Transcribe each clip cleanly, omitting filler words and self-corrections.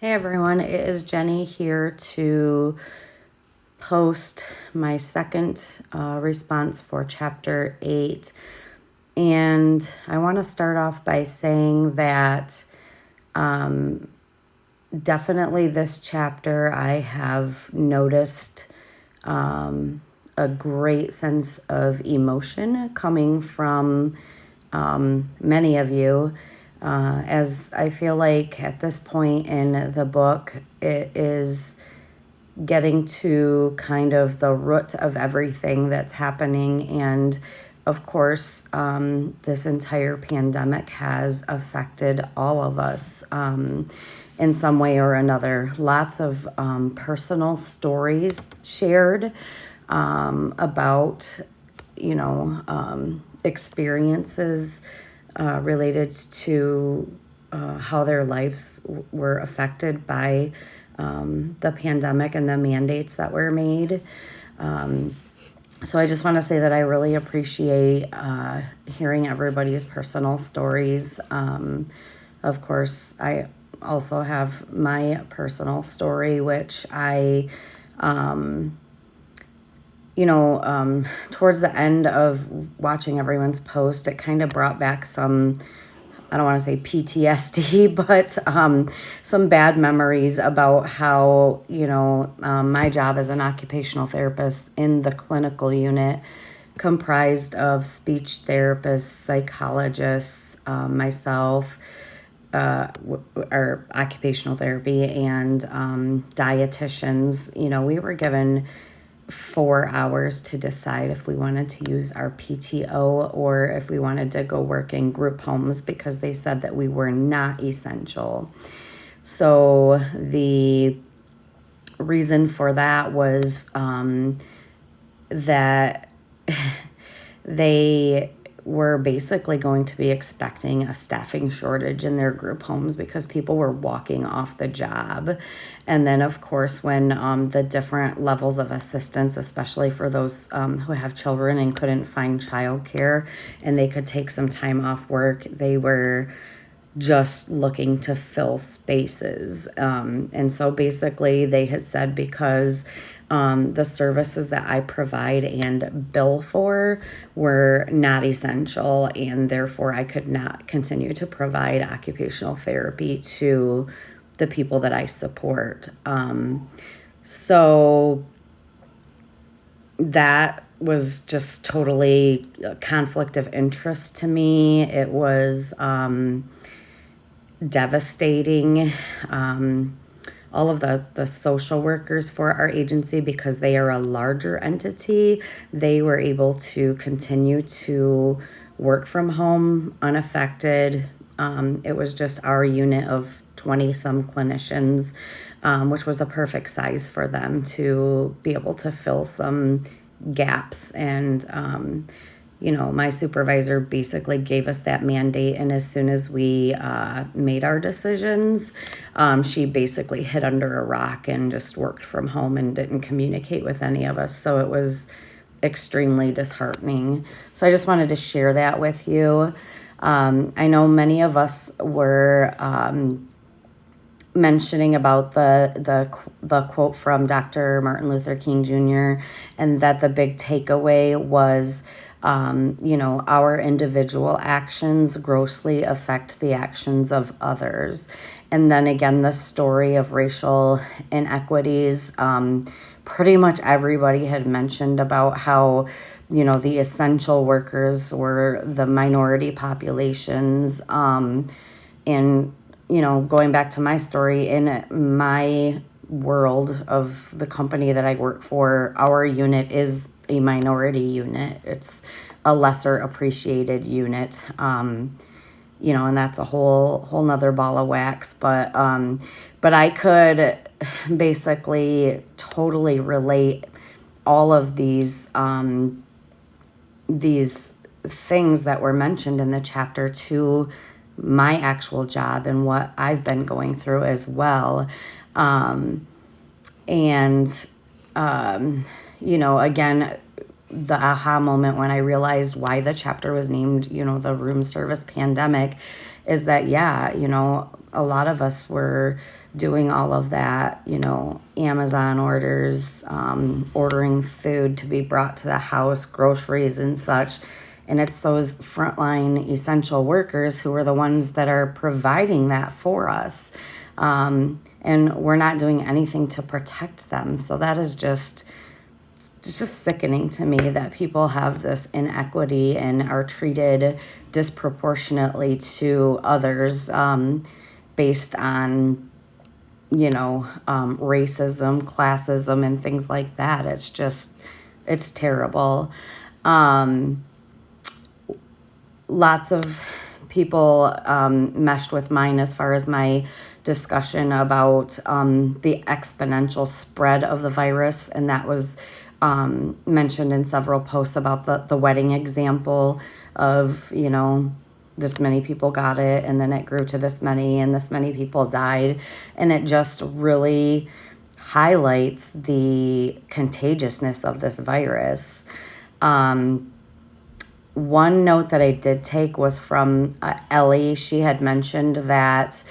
Hey everyone, it is Jenny here to post my second response for chapter 8. And I want to start off by saying that definitely this chapter I have noticed a great sense of emotion coming from many of you. As I feel like at this point in the book, it is getting to kind of the root of everything that's happening. And of course, this entire pandemic has affected all of us in some way or another. Lots of personal stories shared about, experiences related to how their lives were affected by the pandemic and the mandates that were made. So I just want to say that I really appreciate hearing everybody's personal stories. Of course, I also have my personal story, which I towards the end of watching everyone's post, it kind of brought back some, I don't want to say PTSD, but some bad memories about how, my job as an occupational therapist in the clinical unit comprised of speech therapists, psychologists, myself, or occupational therapy, and dietitians. We were given 4 hours to decide if we wanted to use our PTO or if we wanted to go work in group homes because they said that we were not essential. So the reason for that was that they were basically going to be expecting a staffing shortage in their group homes because people were walking off the job. And then, of course, when the different levels of assistance, especially for those who have children and couldn't find childcare and they could take some time off work, they were just looking to fill spaces. And so basically they had said because the services that I provide and bill for were not essential, and therefore I could not continue to provide occupational therapy to the people that I support. So that was just totally a conflict of interest to me. It was devastating. All of the social workers for our agency, because they are a larger entity, they were able to continue to work from home unaffected. It was just our unit of 20 some clinicians, which was a perfect size for them to be able to fill some gaps. And my supervisor basically gave us that mandate, and as soon as we made our decisions, she basically hid under a rock and just worked from home and didn't communicate with any of us. So it was extremely disheartening. So I just wanted to share that with you. I know many of us were mentioning about the quote from Dr. Martin Luther King Jr., and that the big takeaway was our individual actions grossly affect the actions of others. And then again, the story of racial inequities, pretty much everybody had mentioned about how, the essential workers were the minority populations. And, going back to my story, in my world of the company that I work for, our unit is a minority unit. It's a lesser appreciated unit, and that's a whole nother ball of wax. But I could basically totally relate all of these things that were mentioned in the chapter to my actual job and what I've been going through as well. Again, the aha moment when I realized why the chapter was named, the room service pandemic, is that, a lot of us were doing all of that, Amazon orders, ordering food to be brought to the house, groceries and such. And it's those frontline essential workers who are the ones that are providing that for us. And we're not doing anything to protect them. So that is just it's just sickening to me that people have this inequity and are treated disproportionately to others, based on, racism, classism, and things like that. It's terrible. Um, Lots of people meshed with mine as far as my discussion about the exponential spread of the virus, and that was mentioned in several posts about the wedding example of, this many people got it, and then it grew to this many, and this many people died, and it just really highlights the contagiousness of this virus. One note that I did take was from Ellie. She had mentioned that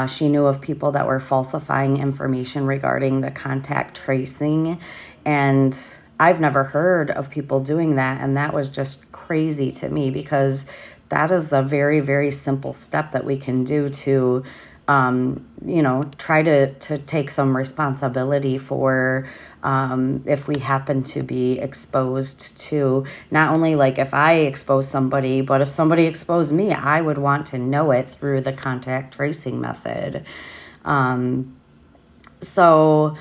she knew of people that were falsifying information regarding the contact tracing. And I've never heard of people doing that. And that was just crazy to me, because that is a very, very simple step that we can do to, try to take some responsibility for if we happen to be exposed to, not only like if I expose somebody, but if somebody exposed me, I would want to know it through the contact tracing method. So,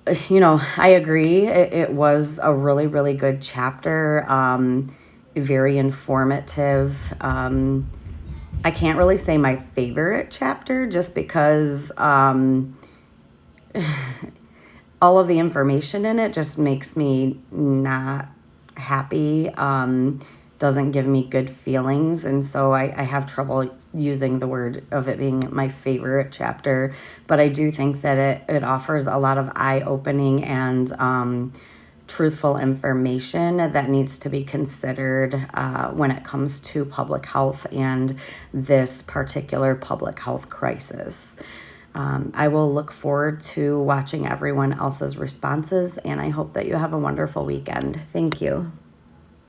I agree. It was a really, really good chapter, very informative. I can't really say my favorite chapter just because all of the information in it just makes me not happy, doesn't give me good feelings. And so I have trouble using the word of it being my favorite chapter. But I do think that it offers a lot of eye-opening and truthful information that needs to be considered when it comes to public health and this particular public health crisis. I will look forward to watching everyone else's responses, and I hope that you have a wonderful weekend. Thank you.